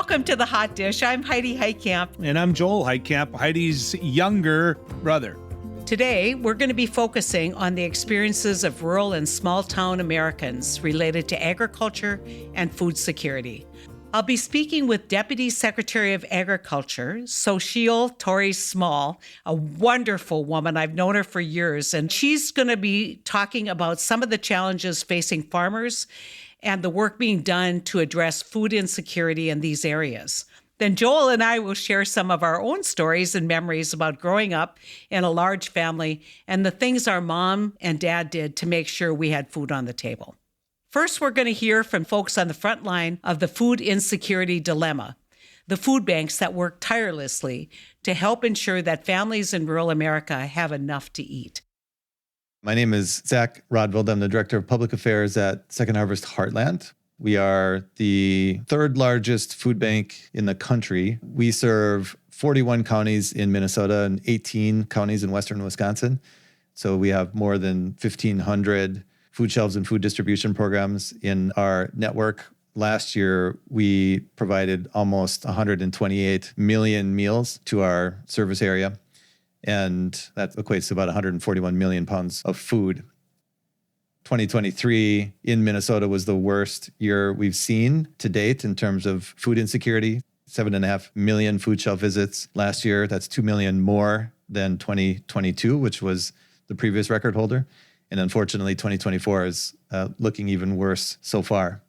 Welcome to The Hot Dish. I'm Heidi Heitkamp. And I'm Joel Heitkamp, Heidi's younger brother. Today, we're going to be focusing on the experiences of rural and small-town Americans related to agriculture and food security. I'll be speaking with Deputy Secretary of Agriculture, Xochitl Torres, a wonderful woman. I've known her for years, and she's going to be talking about some of the challenges facing farmers and the work being done to address food insecurity in these areas. Then Joel and I will share some of our own stories and memories about growing up in a large family and the things our mom and dad did to make sure we had food on the table. First, we're going to hear from folks on the front line of the food insecurity dilemma, the food banks that work tirelessly to help ensure that families in rural America have enough to eat. My name is Zach Rodville. I'm the Director of Public Affairs at Second Harvest Heartland. We are the third largest food bank in the country. We serve 41 counties in Minnesota and 18 counties in western Wisconsin. So we have more than 1,500 food shelves and food distribution programs in our network. Last year, we provided almost 128 million meals to our service area, and that equates to about 141 million pounds of food. 2023 in Minnesota was the worst year we've seen to date in terms of food insecurity. 7.5 million food shelf visits last year. That's 2 million more than 2022, which was the previous record holder. And unfortunately, 2024 is looking even worse so far.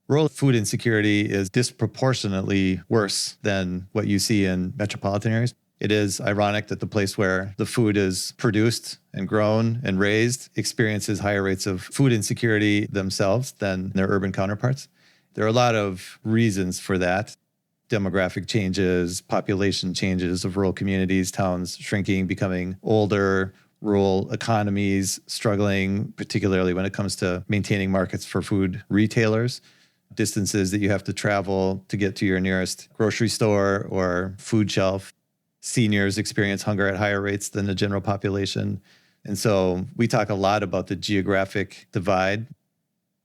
Rural food insecurity is disproportionately worse than what you see in metropolitan areas. It is ironic that the place where the food is produced and grown and raised experiences higher rates of food insecurity themselves than their urban counterparts. There are a lot of reasons for that. Demographic changes, population changes of rural communities, towns shrinking, becoming older, rural economies struggling, particularly when it comes to maintaining markets for food retailers, distances that you have to travel to get to your nearest grocery store or food shelf. Seniors experience hunger at higher rates than the general population. And so we talk a lot about the geographic divide.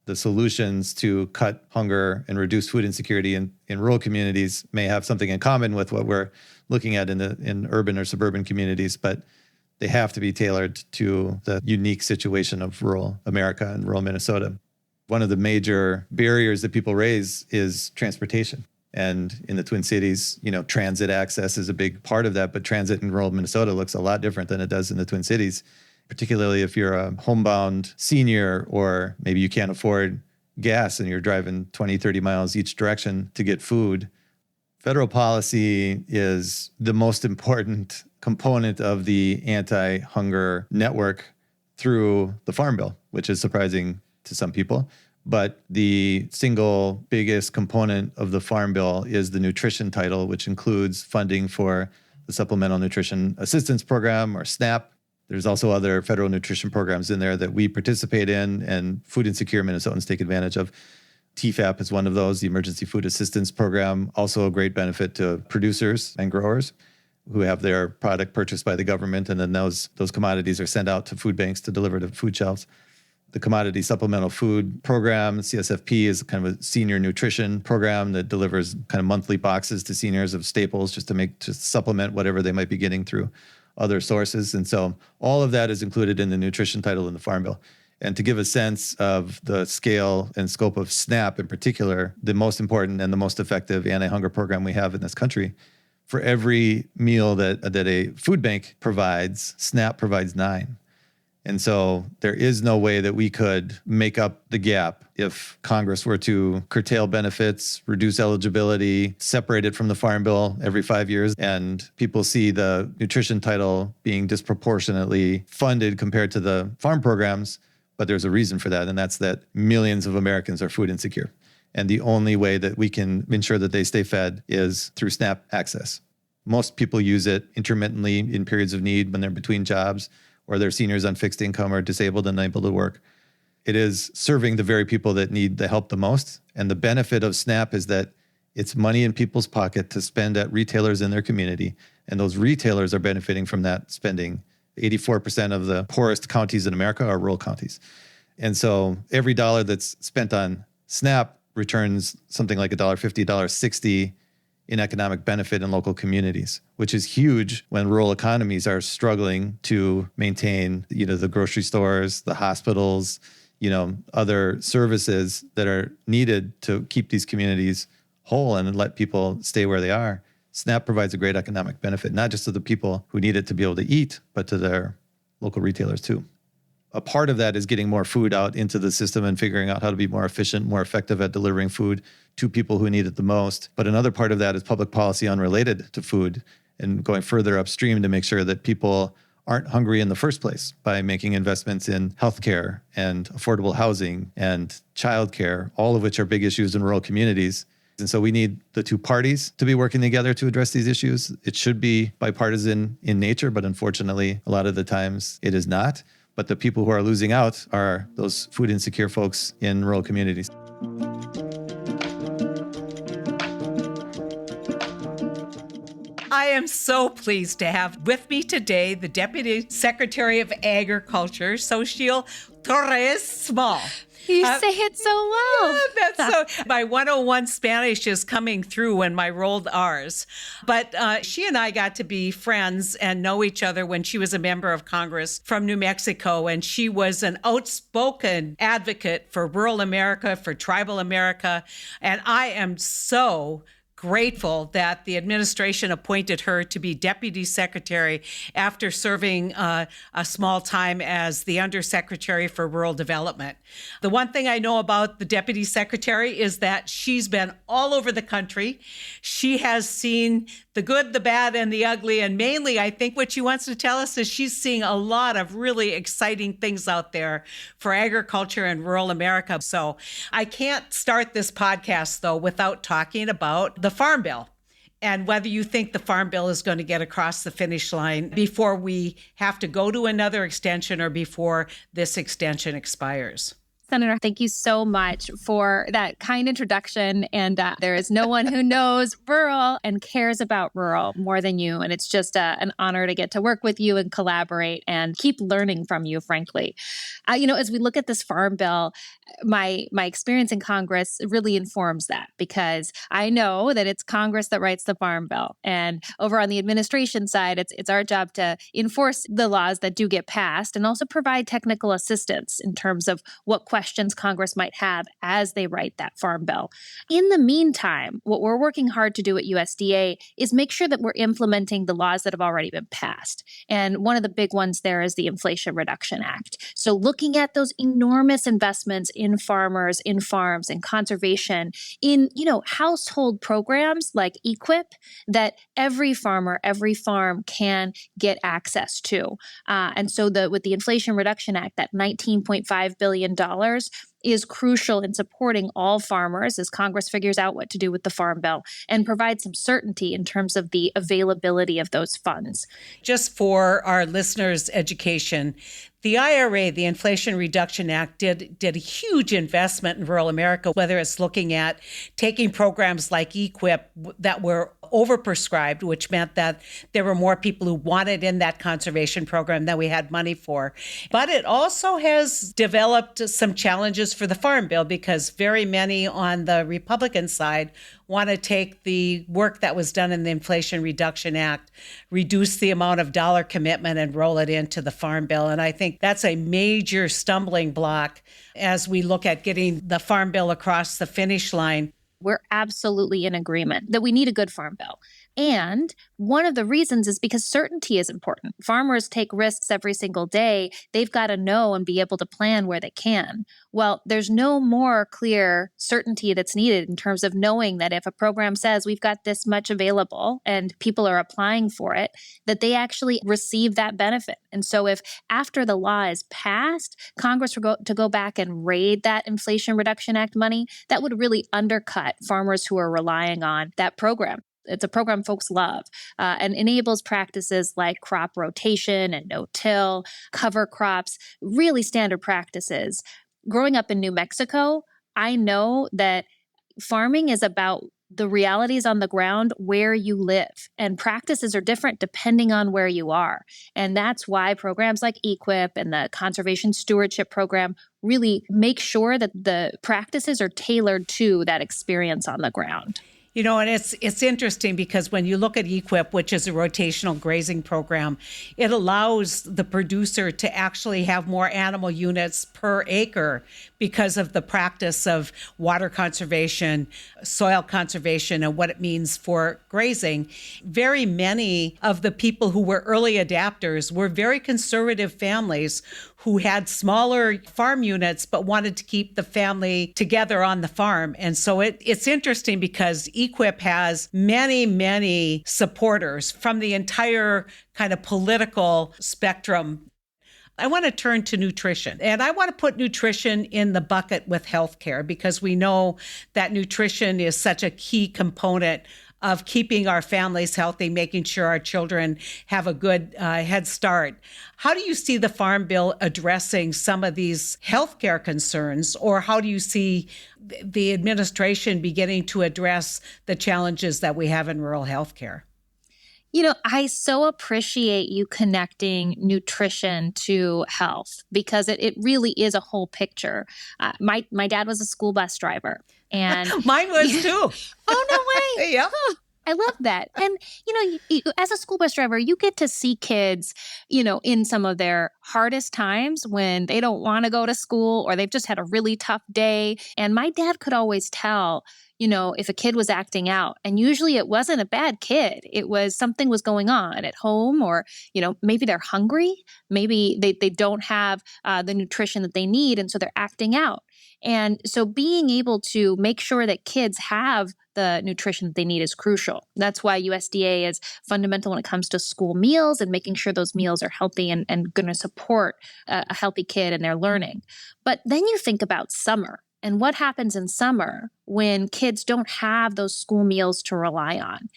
The solutions to cut hunger and reduce food insecurity in rural communities may have something in common with what we're looking at in urban or suburban communities, but they have to be tailored to the unique situation of rural America and rural Minnesota. One of the major barriers that people raise is transportation. And in the Twin Cities, transit access is a big part of that, but transit in rural Minnesota looks a lot different than it does in the Twin Cities, particularly if you're a homebound senior or maybe you can't afford gas and you're driving 20, 30 miles each direction to get food. Federal policy is the most important component of the anti-hunger network through the Farm Bill, which is surprising to some people. But the single biggest component of the Farm Bill is the nutrition title, which includes funding for the Supplemental Nutrition Assistance Program, or SNAP. There's also other federal nutrition programs in there that we participate in and food insecure Minnesotans take advantage of. TFAP is one of those, the Emergency Food Assistance Program, also a great benefit to producers and growers who have their product purchased by the government, and then those commodities are sent out to food banks to deliver to food shelves. The Commodity Supplemental Food Program, CSFP, is kind of a senior nutrition program that delivers kind of monthly boxes to seniors of staples just to supplement whatever they might be getting through other sources. And so all of that is included in the nutrition title in the Farm Bill. And to give a sense of the scale and scope of SNAP in particular, the most important and the most effective anti-hunger program we have in this country, for every meal that a food bank provides, SNAP provides 9. And so there is no way that we could make up the gap if Congress were to curtail benefits, reduce eligibility, separate it from the Farm Bill every 5 years, and people see the nutrition title being disproportionately funded compared to the farm programs. But there's a reason for that, and that's that millions of Americans are food insecure. And the only way that we can ensure that they stay fed is through SNAP access. Most people use it intermittently in periods of need when they're between jobs or they're seniors on fixed income or disabled and unable to work. It is serving the very people that need the help the most. And the benefit of SNAP is that it's money in people's pocket to spend at retailers in their community. And those retailers are benefiting from that spending. 84% of the poorest counties in America are rural counties. And so every dollar that's spent on SNAP returns something like $1.50, $1.60 in economic benefit in local communities, which is huge when rural economies are struggling to maintain, the grocery stores, the hospitals, other services that are needed to keep these communities whole and let people stay where they are. SNAP provides a great economic benefit, not just to the people who need it to be able to eat, but to their local retailers too. A part of that is getting more food out into the system and figuring out how to be more efficient, more effective at delivering food to people who need it the most. But another part of that is public policy unrelated to food and going further upstream to make sure that people aren't hungry in the first place by making investments in healthcare and affordable housing and childcare, all of which are big issues in rural communities. And so we need the two parties to be working together to address these issues. It should be bipartisan in nature, but unfortunately, a lot of the times it is not. But the people who are losing out are those food insecure folks in rural communities. I am so pleased to have with me today the Deputy Secretary of Agriculture, Xochitl Torres Small. You say it so well. Yeah, that's so. My 101 Spanish is coming through when my rolled R's. But she and I got to be friends and know each other when she was a member of Congress from New Mexico. And she was an outspoken advocate for rural America, for tribal America. And I am so grateful that the administration appointed her to be Deputy Secretary after serving a small time as the Undersecretary for Rural Development. The one thing I know about the Deputy Secretary is that she's been all over the country. She has seen the good, the bad, and the ugly. And mainly, I think what she wants to tell us is she's seeing a lot of really exciting things out there for agriculture and rural America. So I can't start this podcast, though, without talking about the Farm Bill and whether you think the Farm Bill is going to get across the finish line before we have to go to another extension or before this extension expires. Senator, thank you so much for that kind introduction. And there is no one who knows rural and cares about rural more than you. And it's just an honor to get to work with you and collaborate and keep learning from you, frankly. As we look at this Farm Bill, my experience in Congress really informs that, because I know that it's Congress that writes the Farm Bill. And over on the administration side, it's our job to enforce the laws that do get passed and also provide technical assistance in terms of what questions Congress might have as they write that Farm Bill. In the meantime, what we're working hard to do at USDA is make sure that we're implementing the laws that have already been passed. And one of the big ones there is the Inflation Reduction Act. So looking at those enormous investments in farmers, in farms, in conservation, in, household programs like EQIP that every farmer, every farm can get access to. And so with the Inflation Reduction Act, that $19.5 billion is crucial in supporting all farmers as Congress figures out what to do with the Farm Bill and provide some certainty in terms of the availability of those funds. Just for our listeners' education, the IRA, the Inflation Reduction Act, did a huge investment in rural America, whether it's looking at taking programs like EQIP that were overprescribed, which meant that there were more people who wanted in that conservation program than we had money for. But it also has developed some challenges for the Farm Bill because very many on the Republican side want to take the work that was done in the Inflation Reduction Act, reduce the amount of dollar commitment and roll it into the Farm Bill. And I think that's a major stumbling block as we look at getting the Farm Bill across the finish line. We're absolutely in agreement that we need a good Farm Bill. And one of the reasons is because certainty is important. Farmers take risks every single day. They've got to know and be able to plan where they can. Well, there's no more clear certainty that's needed in terms of knowing that if a program says we've got this much available and people are applying for it, that they actually receive that benefit. And so if after the law is passed, Congress were to go back and raid that Inflation Reduction Act money, that would really undercut farmers who are relying on that program. It's a program folks love and enables practices like crop rotation and no-till, cover crops, really standard practices. Growing up in New Mexico, I know that farming is about the realities on the ground where you live. And practices are different depending on where you are. And that's why programs like EQIP and the Conservation Stewardship Program really make sure that the practices are tailored to that experience on the ground. And it's interesting because when you look at EQIP, which is a rotational grazing program, it allows the producer to actually have more animal units per acre because of the practice of water conservation, soil conservation, and what it means for grazing. Very many of the people who were early adapters were very conservative families who had smaller farm units but wanted to keep the family together on the farm. And so it's interesting because EQIP has many, many supporters from the entire kind of political spectrum. I want to turn to nutrition, and I want to put nutrition in the bucket with healthcare because we know that nutrition is such a key component of keeping our families healthy, making sure our children have a good head start. How do you see the Farm Bill addressing some of these healthcare concerns, or how do you see the administration beginning to address the challenges that we have in rural healthcare? I so appreciate you connecting nutrition to health because it really is a whole picture. My dad was a school bus driver. And mine was too. Oh, no way. Yeah. I love that. And, as a school bus driver, you get to see kids, in some of their hardest times when they don't want to go to school or they've just had a really tough day. And my dad could always tell, if a kid was acting out. And usually it wasn't a bad kid. It was something was going on at home or, maybe they're hungry. Maybe they don't have the nutrition that they need. And so they're acting out. And so being able to make sure that kids have the nutrition that they need is crucial. That's why USDA is fundamental when it comes to school meals and making sure those meals are healthy and going to support a healthy kid in their learning. But then you think about summer and what happens in summer when kids don't have those school meals to rely on.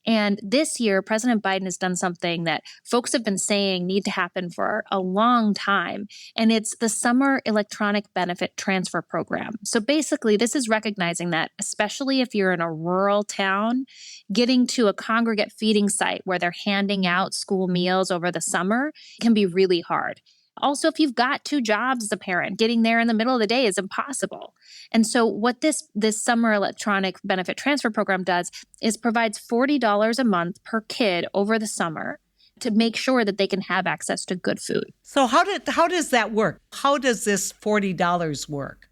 And this year, President Biden has done something that folks have been saying need to happen for a long time, and it's the Summer Electronic Benefit Transfer Program. So basically, this is recognizing that, especially if you're in a rural town, getting to a congregate feeding site where they're handing out school meals over the summer can be really hard. Also, if you've got 2 jobs as a parent, getting there in the middle of the day is impossible. And so what this Summer Electronic Benefit Transfer Program does is provides $40 a month per kid over the summer to make sure that they can have access to good food. So how does that work? How does this $40 work?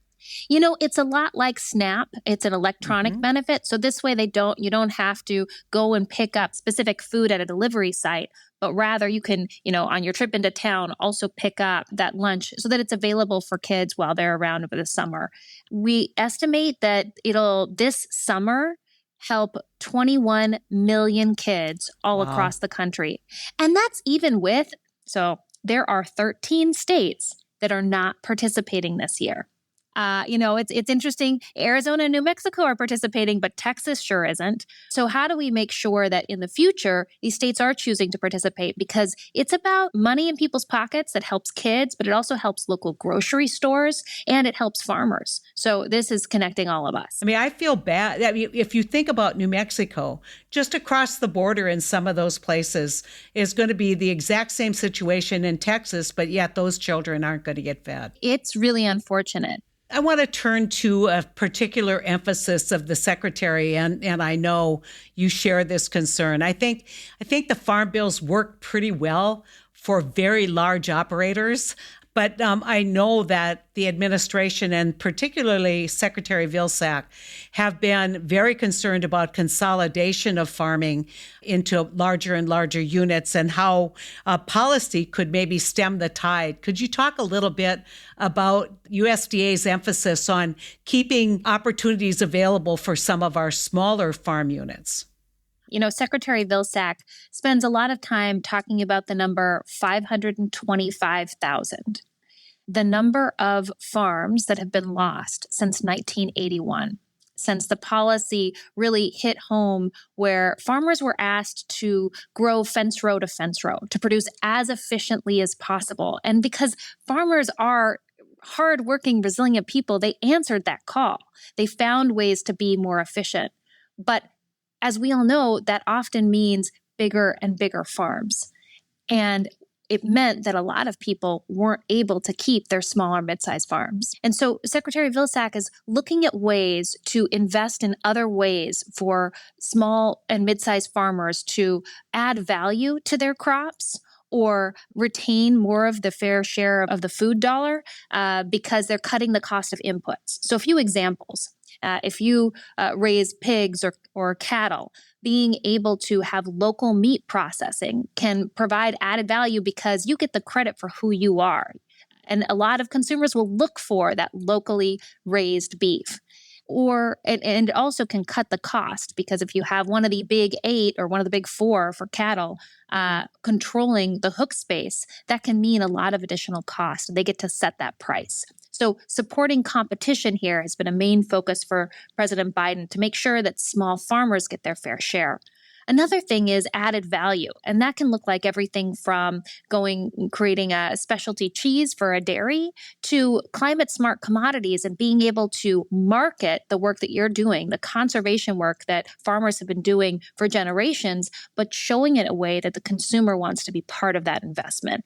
It's a lot like SNAP. It's an electronic benefit. So this way you don't have to go and pick up specific food at a delivery site, but rather you can, on your trip into town, also pick up that lunch so that it's available for kids while they're around over the summer. We estimate that it'll this summer help 21 million kids all across the country. And that's even with, so there are 13 states that are not participating this year. It's interesting. Arizona and New Mexico are participating, but Texas sure isn't. So how do we make sure that in the future, these states are choosing to participate? Because it's about money in people's pockets that helps kids, but it also helps local grocery stores and it helps farmers. So this is connecting all of us. I feel bad. If you think about New Mexico, just across the border in some of those places is going to be the exact same situation in Texas, but yet those children aren't going to get fed. It's really unfortunate. I want to turn to a particular emphasis of the secretary, and I know you share this concern. I think the farm bills work pretty well for very large operators, but I know that the administration and particularly Secretary Vilsack have been very concerned about consolidation of farming into larger and larger units and how policy could maybe stem the tide. Could you talk a little bit about USDA's emphasis on keeping opportunities available for some of our smaller farm units? Secretary Vilsack spends a lot of time talking about the number 525,000, the number of farms that have been lost since 1981, since the policy really hit home where farmers were asked to grow fence row to fence row to produce as efficiently as possible. And because farmers are hardworking, resilient people, they answered that call. They found ways to be more efficient. But as we all know, that often means bigger and bigger farms. And it meant that a lot of people weren't able to keep their smaller mid-sized farms. And so Secretary Vilsack is looking at ways to invest in other ways for small and mid-sized farmers to add value to their crops or retain more of the fair share of the food dollar because they're cutting the cost of inputs. So a few examples. If you raise pigs or cattle, being able to have local meat processing can provide added value because you get the credit for who you are. And a lot of consumers will look for that locally raised beef. And it also can cut the cost because if you have one of the big 8 or one of the big 4 for cattle controlling the hook space, that can mean a lot of additional cost. They get to set that price. So supporting competition here has been a main focus for President Biden to make sure that small farmers get their fair share. Another thing is added value, and that can look like everything from creating a specialty cheese for a dairy to climate smart commodities and being able to market the work that you're doing, the conservation work that farmers have been doing for generations, but showing it in a way that the consumer wants to be part of that investment.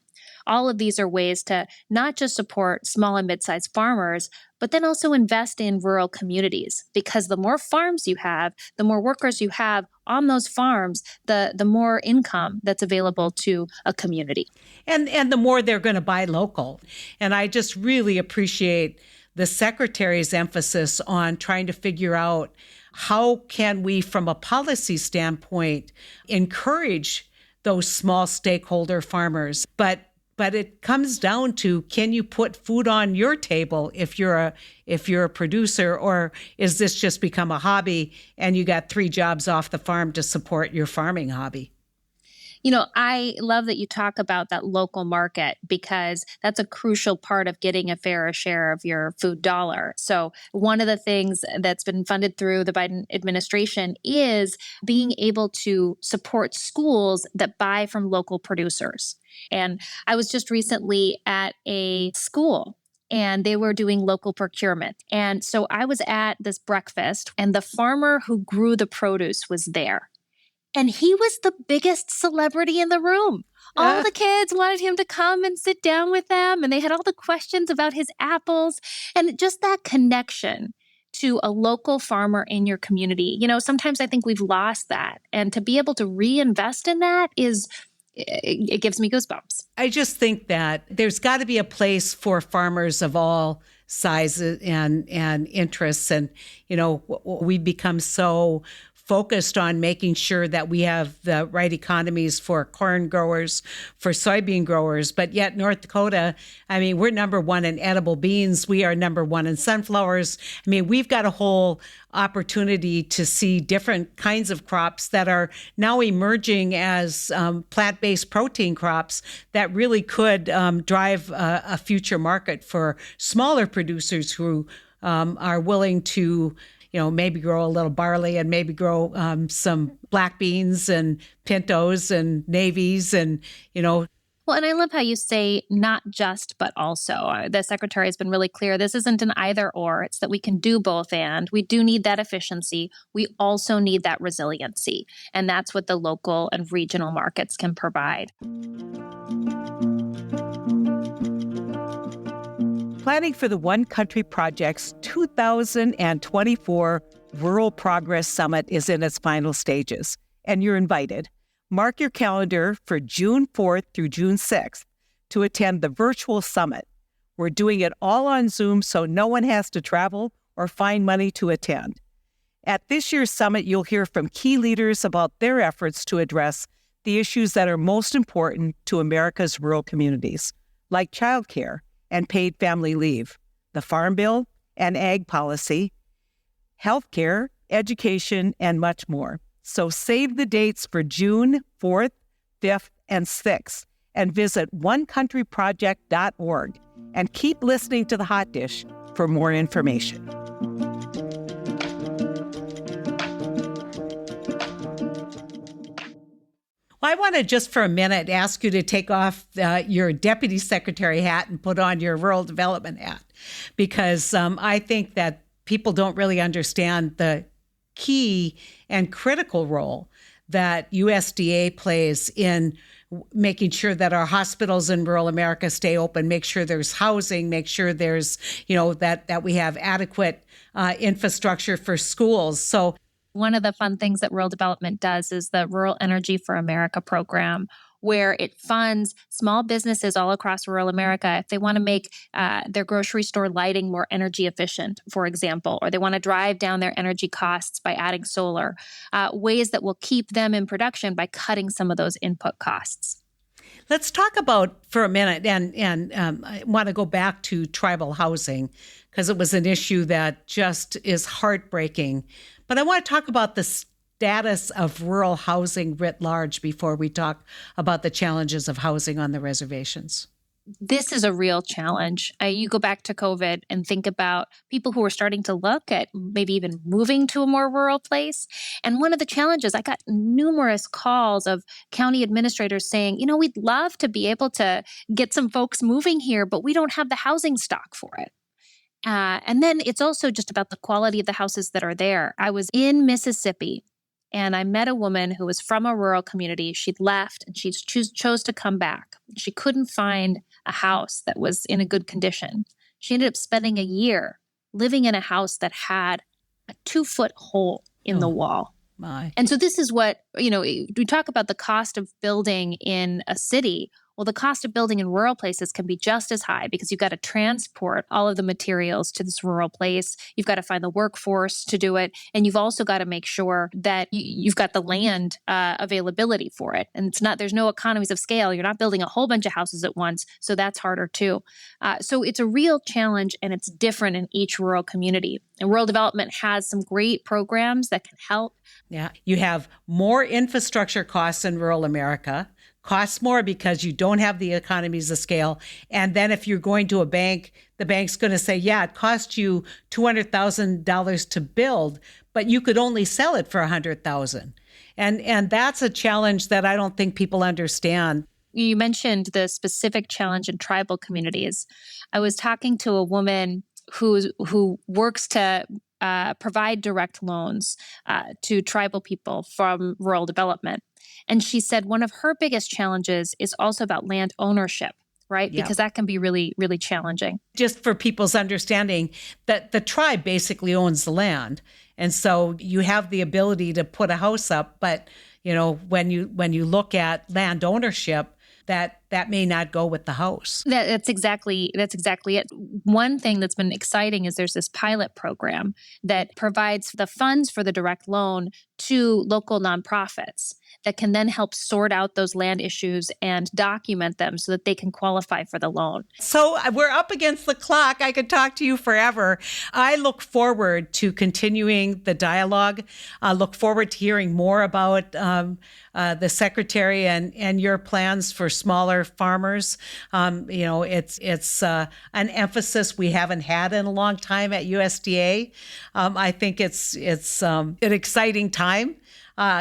All of these are ways to not just support small and mid-sized farmers, but then also invest in rural communities. Because the more farms you have, the more workers you have on those farms, the more income that's available to a community. And the more they're going to buy local. And I just really appreciate the Secretary's emphasis on trying to figure out how can we, from a policy standpoint, encourage those small stakeholder farmers. But it comes down to, can you put food on your table if you're a producer, or is this just become a hobby and you got 3 jobs off the farm to support your farming hobby? I love that you talk about that local market because that's a crucial part of getting a fairer share of your food dollar. So one of the things that's been funded through the Biden administration is being able to support schools that buy from local producers. And I was just recently at a school and they were doing local procurement. And so I was at this breakfast and the farmer who grew the produce was there. And he was the biggest celebrity in the room. All the kids wanted him to come and sit down with them. And they had all the questions about his apples. And just that connection to a local farmer in your community. Sometimes I think we've lost that. And to be able to reinvest in that it gives me goosebumps. I just think that there's got to be a place for farmers of all sizes and interests. And, we've become so focused on making sure that we have the right economies for corn growers, for soybean growers. But yet North Dakota, we're number 1 in edible beans. We are number 1 in sunflowers. We've got a whole opportunity to see different kinds of crops that are now emerging as plant-based protein crops that really could drive a future market for smaller producers who are willing to maybe grow a little barley and maybe grow some black beans and pintos and navies and. Well, and I love how you say not just, but also. The Secretary has been really clear. This isn't an either or. It's that we can do both and. We do need that efficiency. We also need that resiliency. And that's what the local and regional markets can provide. Planning for the One Country Project's 2024 Rural Progress Summit is in its final stages, and you're invited. Mark your calendar for June 4th through June 6th to attend the virtual summit. We're doing it all on Zoom, so no one has to travel or find money to attend. At this year's summit, you'll hear from key leaders about their efforts to address the issues that are most important to America's rural communities, like childcare and paid family leave, the Farm Bill and ag policy, healthcare, education, and much more. So save the dates for June 4th, 5th, and 6th, and visit onecountryproject.org. And keep listening to The Hot Dish for more information. Well, I want to just for a minute ask you to take off your deputy secretary hat and put on your rural development hat, because I think that people don't really understand the key and critical role that USDA plays in making sure that our hospitals in rural America stay open, make sure there's housing, make sure there's, that we have adequate infrastructure for schools. So one of the fun things that rural development does is the Rural Energy for America program, where it funds small businesses all across rural America if they want to make their grocery store lighting more energy efficient, for example, or they want to drive down their energy costs by adding solar, ways that will keep them in production by cutting some of those input costs. Let's talk about for a minute, and I want to go back to tribal housing because it was an issue that just is heartbreaking. But I want to talk about the status of rural housing writ large before we talk about the challenges of housing on the reservations. This is a real challenge. You go back to COVID and think about people who are starting to look at maybe even moving to a more rural place. And one of the challenges, I got numerous calls of county administrators saying, we'd love to be able to get some folks moving here, but we don't have the housing stock for it. And then it's also just about the quality of the houses that are there. I was in Mississippi and I met a woman who was from a rural community. She'd left and she chose to come back. She couldn't find a house that was in a good condition. She ended up spending a year living in a house that had a 2-foot hole in the wall. My. And so this is what, we talk about the cost of building in a city. Well, the cost of building in rural places can be just as high because you've got to transport all of the materials to this rural place. You've got to find the workforce to do it. And you've also got to make sure that you've got the land availability for it. And there's no economies of scale. You're not building a whole bunch of houses at once. So that's harder too. So it's a real challenge and it's different in each rural community. And rural development has some great programs that can help. Yeah. You have more infrastructure costs in rural America. Costs more because you don't have the economies of scale. And then if you're going to a bank, the bank's going to say, yeah, it cost you $200,000 to build, but you could only sell it for $100,000. And that's a challenge that I don't think people understand. You mentioned the challenge in tribal communities. I was talking to a woman who works to provide direct loans to tribal people from rural development. And she said one of her biggest challenges is also about land ownership, right? Yeah. Because that can be really, really challenging. Just for people's understanding, that the tribe basically owns the land. And so you have the ability to put a house up, but when you look at land ownership, that may not go with the house. That's exactly it. One thing that's been exciting is there's this pilot program that provides the funds for the direct loan to local nonprofits that can then help sort out those land issues and document them so that they can qualify for the loan. So we're up against the clock. I could talk to you forever. I look forward to continuing the dialogue. I look forward to hearing more about the Secretary and your plans for smaller farmers. It's an emphasis we haven't had in a long time at USDA. I think it's an exciting time.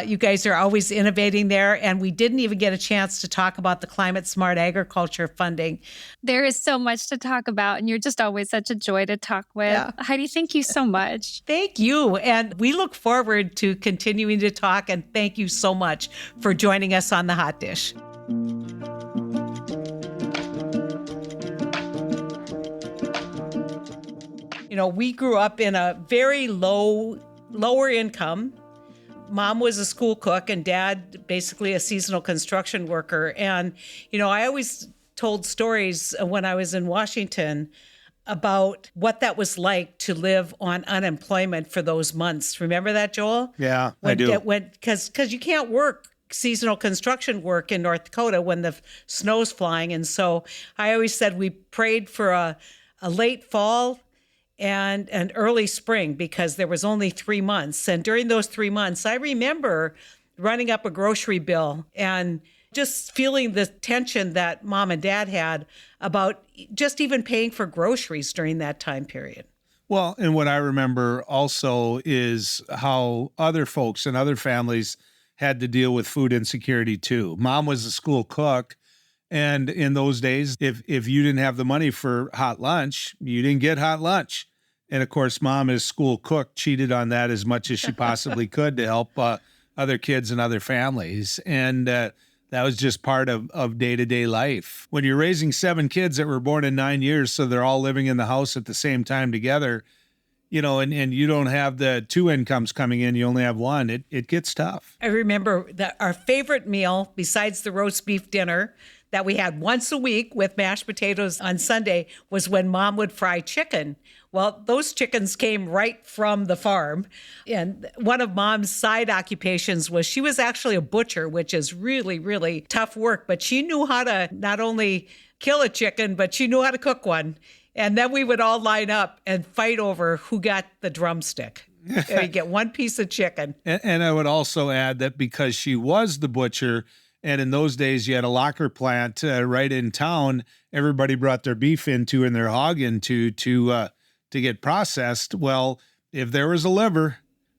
You guys are always innovating there. And we didn't even get a chance to talk about the climate smart agriculture funding. There is so much to talk about, and you're just always such a joy to talk with. Yeah. Heidi, thank you so much. Thank you. And we look forward to continuing to talk. And thank you so much for joining us on The Hot Dish. We grew up in a very lower income. Mom was a school cook and Dad basically a seasonal construction worker. And, I always told stories when I was in Washington about what that was like to live on unemployment for those months. Remember that, Joel? Yeah, I do. Because you can't work seasonal construction work in North Dakota when the snow's flying. And so I always said we prayed for a late fall and an early spring because there was only 3 months. And during those 3 months, I remember running up a grocery bill and just feeling the tension that Mom and Dad had about just even paying for groceries during that time period. Well, and what I remember also is how other folks and other families had to deal with food insecurity too. Mom was a school cook. And in those days, if you didn't have the money for hot lunch, you didn't get hot lunch. And of course, mom, as school cook, cheated on that as much as she possibly could to help other kids and other families. And that was just part of day-to-day life. When you're raising 7 kids that were born in 9 years, so they're all living in the house at the same time together, and you don't have the 2 incomes coming in, you only have 1, it gets tough. I remember that our favorite meal, besides the roast beef dinner that we had once a week with mashed potatoes on Sunday, was when Mom would fry chicken. Well, those chickens came right from the farm. And one of Mom's side occupations was she was actually a butcher, which is really, really tough work. But she knew how to not only kill a chicken, but she knew how to cook one. And then we would all line up and fight over who got the drumstick. You get one piece of chicken. And I would also add that because she was the butcher, and in those days you had a locker plant right in town, everybody brought their beef into and their hog into to get processed. Well, if there was a liver,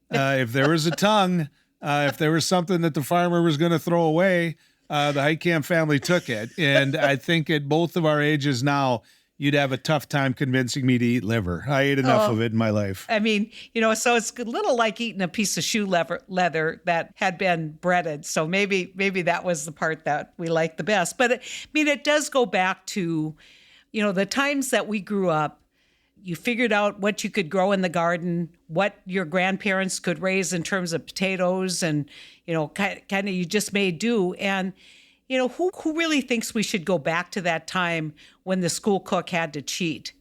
if there was a tongue, if there was something that the farmer was going to throw away, the Heitkamp family took it. And I think at both of our ages now, you'd have a tough time convincing me to eat liver. I ate enough of it in my life. I mean, so it's a little like eating a piece of shoe leather that had been breaded. So maybe that was the part that we liked the best. But it does go back to, the times that we grew up. You figured out what you could grow in the garden, what your grandparents could raise in terms of potatoes, and, kind of you just made do. And, who really thinks we should go back to that time when the school cook had to cheat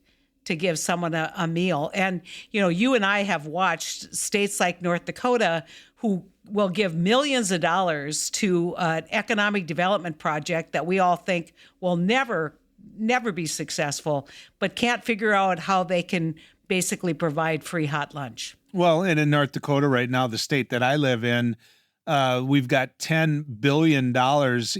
to give someone a meal? And, you and I have watched states like North Dakota who will give millions of dollars to an economic development project that we all think will never be successful, but can't figure out how they can basically provide free hot lunch. Well, and in North Dakota right now, the state that I live in, we've got $10 billion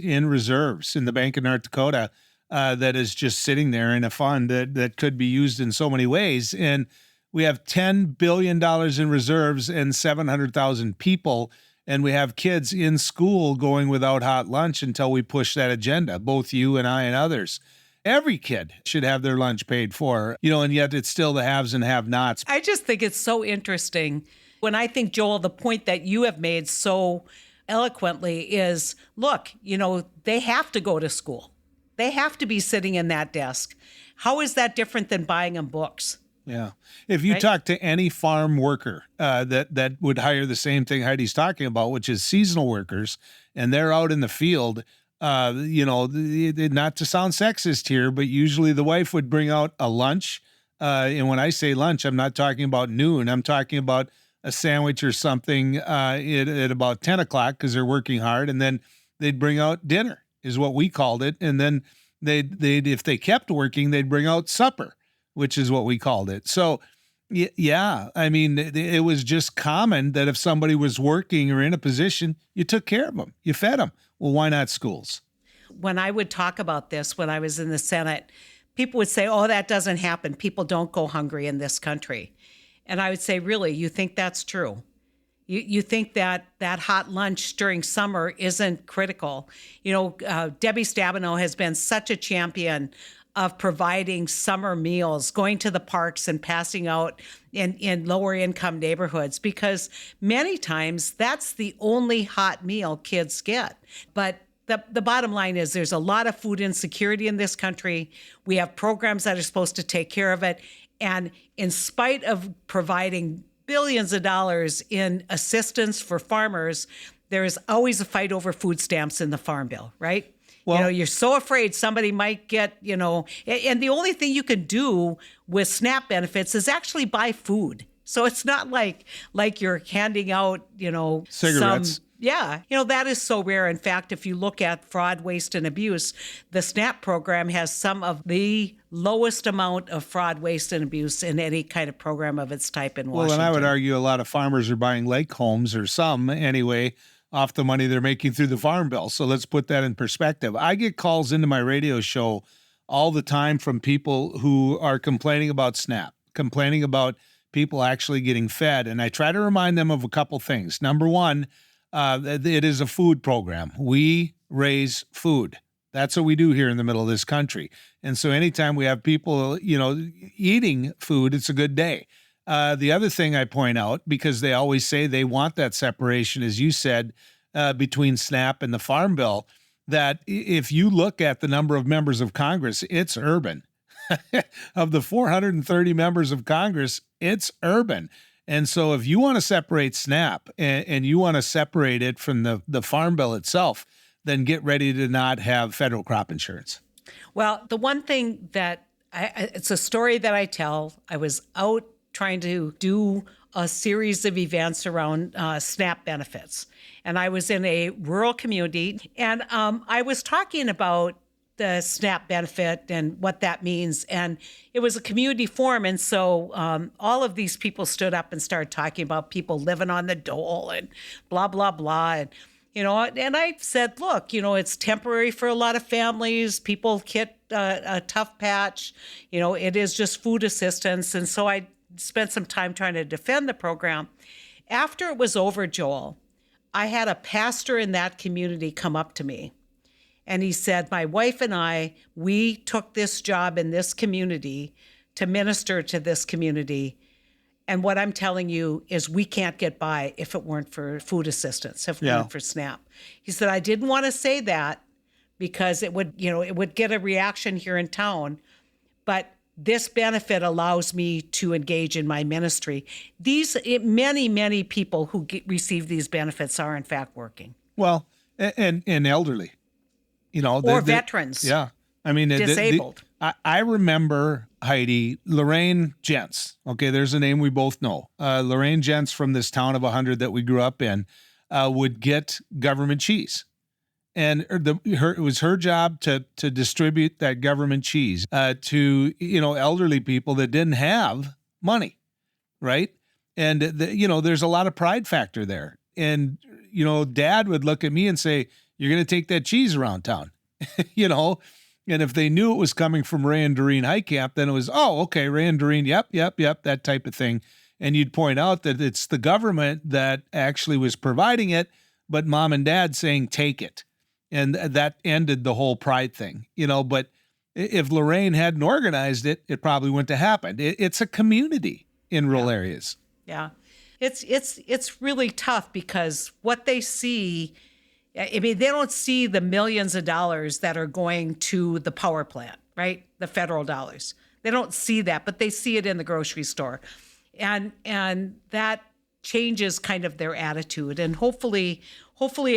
in reserves in the Bank of North Dakota that is just sitting there in a fund that could be used in so many ways. And we have $10 billion in reserves and 700,000 people, and we have kids in school going without hot lunch until we push that agenda, both you and I and others. Every kid should have their lunch paid for, and yet it's still the haves and have-nots. I just think it's so interesting. When I think, Joel, the point that you have made so eloquently is, look, they have to go to school. They have to be sitting in that desk. How is that different than buying them books? Yeah. If you talk to any farm worker that would hire the same thing Heidi's talking about, which is seasonal workers, and they're out in the field, not to sound sexist here, but usually the wife would bring out a lunch. And when I say lunch, I'm not talking about noon. I'm talking about a sandwich or something at about 10 o'clock because they're working hard. And then they'd bring out dinner is what we called it. And then they'd if they kept working, they'd bring out supper, which is what we called it. So, yeah, it was just common that if somebody was working or in a position, you took care of them. You fed them. Well, why not schools? When I would talk about this when I was in the Senate, people would say, oh, that doesn't happen. People don't go hungry in this country. And I would say, really, you think that's true? You think that hot lunch during summer isn't critical? Debbie Stabenow has been such a champion of providing summer meals, going to the parks and passing out in lower income neighborhoods, because many times that's the only hot meal kids get. But the bottom line is there's a lot of food insecurity in this country. We have programs that are supposed to take care of it. And in spite of providing billions of dollars in assistance for farmers, there is always a fight over food stamps in the Farm Bill, right? Well, you're so afraid somebody might get, and the only thing you can do with SNAP benefits is actually buy food. So it's not like you're handing out, cigarettes. That is so rare. In fact, if you look at fraud, waste, and abuse, the SNAP program has some of the lowest amount of fraud, waste, and abuse in any kind of program of its type in Washington. Well, and I would argue a lot of farmers are buying lake homes, or some anyway, off the money they're making through the Farm Bill. So let's put that in perspective. I get calls into my radio show all the time from people who are complaining about SNAP, complaining about people actually getting fed. And I try to remind them of a couple things. Number one, it is a food program. We raise food. That's what we do here in the middle of this country. And so anytime we have people, eating food, it's a good day. The other thing I point out, because they always say they want that separation, as you said, between SNAP and the Farm Bill, that if you look at the number of members of Congress, it's urban. Of the 430 members of Congress, it's urban. And so if you want to separate SNAP and you want to separate it from the Farm Bill itself, then get ready to not have federal crop insurance. Well, the one thing that it's a story that I tell. I was out trying to do a series of events around SNAP benefits. And I was in a rural community, and I was talking about the SNAP benefit and what that means. And it was a community forum. And so all of these people stood up and started talking about people living on the dole and blah, blah, blah. And, and I said, look, it's temporary for a lot of families. People hit a tough patch. It is just food assistance. And so I spent some time trying to defend the program. After it was over, Joel, I had a pastor in that community come up to me. And he said, my wife and I, we took this job in this community to minister to this community. And what I'm telling you is we can't get by if it weren't for food assistance, if it weren't for SNAP. He said, I didn't want to say that because it would get a reaction here in town. But this benefit allows me to engage in my ministry. Many, many people who receive these benefits are in fact working. Well, and elderly. Or veterans. Yeah. I mean, disabled. I remember, Heidi, Lorraine Gents. Okay, there's a name we both know. Lorraine Gents from this town of 100 that we grew up in would get government cheese. And it was her job to distribute that government cheese to, elderly people that didn't have money, right? And, there's a lot of pride factor there. And, Dad would look at me and say, you're going to take that cheese around town, and if they knew it was coming from Ray and Doreen Heitkamp, then it was, oh, okay, Ray and Doreen, yep, that type of thing. And you'd point out that it's the government that actually was providing it, but mom and dad saying, take it. And that ended the whole pride thing, but if Lorraine hadn't organized it, it probably wouldn't have happened. It's a community in rural areas. Yeah. It's really tough because what they see, they don't see the millions of dollars that are going to the power plant, right? The federal dollars. They don't see that, but they see it in the grocery store. And that changes kind of their attitude. And hopefully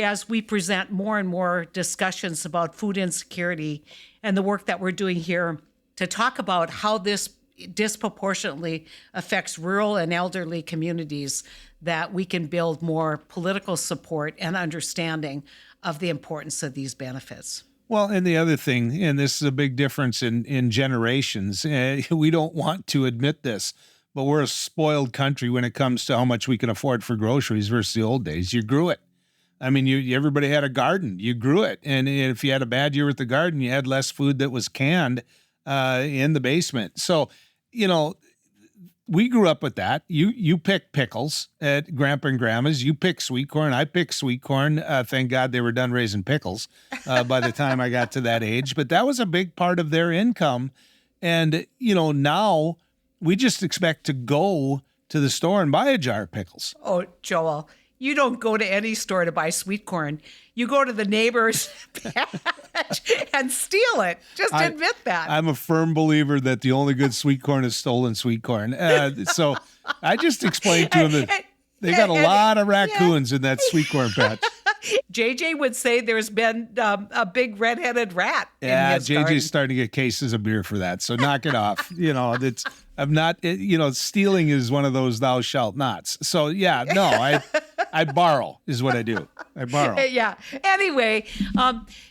as we present more and more discussions about food insecurity and the work that we're doing here to talk about how this disproportionately affects rural and elderly communities, that we can build more political support and understanding of the importance of these benefits. Well, and the other thing, and this is a big difference in generations, we don't want to admit this, but we're a spoiled country when it comes to how much we can afford for groceries versus the old days. You grew it. I mean, everybody had a garden. You grew it. And if you had a bad year with the garden, you had less food that was canned in the basement. So, we grew up with that. You pick pickles at Grandpa and Grandma's. You pick sweet corn. I picked sweet corn. Thank God they were done raising pickles by the time I got to that age. But that was a big part of their income. And, now we just expect to go to the store and buy a jar of pickles. Oh, Joel, you don't go to any store to buy sweet corn. You go to the neighbor's patch and steal it. Just admit that. I'm a firm believer that the only good sweet corn is stolen sweet corn. So I just explained to him that they got a lot of raccoons in that sweet corn patch. JJ would say there's been a big red-headed rat in his JJ's garden. starting to get cases of beer for that. So knock it off. Stealing is one of those thou shalt nots. So I borrow is what I do. I borrow. Yeah. Anyway,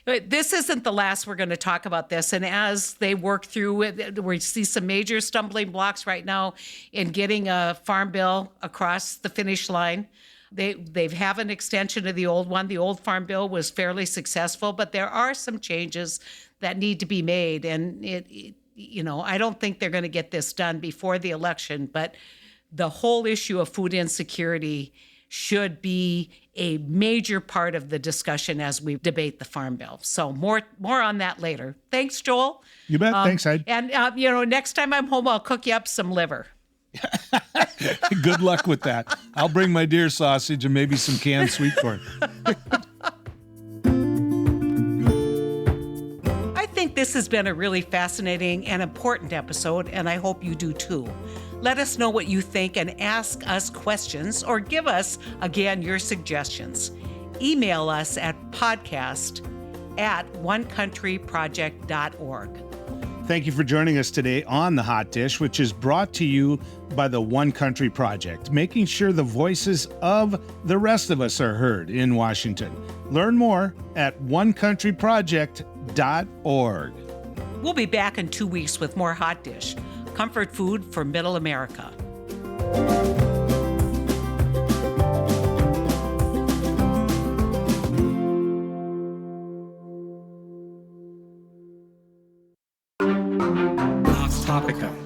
this isn't the last we're going to talk about this. And as they work through it, we see some major stumbling blocks right now in getting a farm bill across the finish line. They have an extension of the old one. The old farm bill was fairly successful, but there are some changes that need to be made. And I don't think they're going to get this done before the election, but the whole issue of food insecurity should be a major part of the discussion as we debate the farm bill. So more on that later. Thanks, Joel. You bet. Thanks, Ed. And next time I'm home, I'll cook you up some liver. Good luck with that. I'll bring my deer sausage and maybe some canned sweet corn. I think this has been a really fascinating and important episode, and I hope you do too. Let us know what you think and ask us questions, or give us, again, your suggestions. Email us at podcast@onecountryproject.org. Thank you for joining us today on The Hot Dish, which is brought to you by the One Country Project, making sure the voices of the rest of us are heard in Washington. Learn more at onecountryproject.org. We'll be back in 2 weeks with more Hot Dish, comfort food for Middle America. Topica.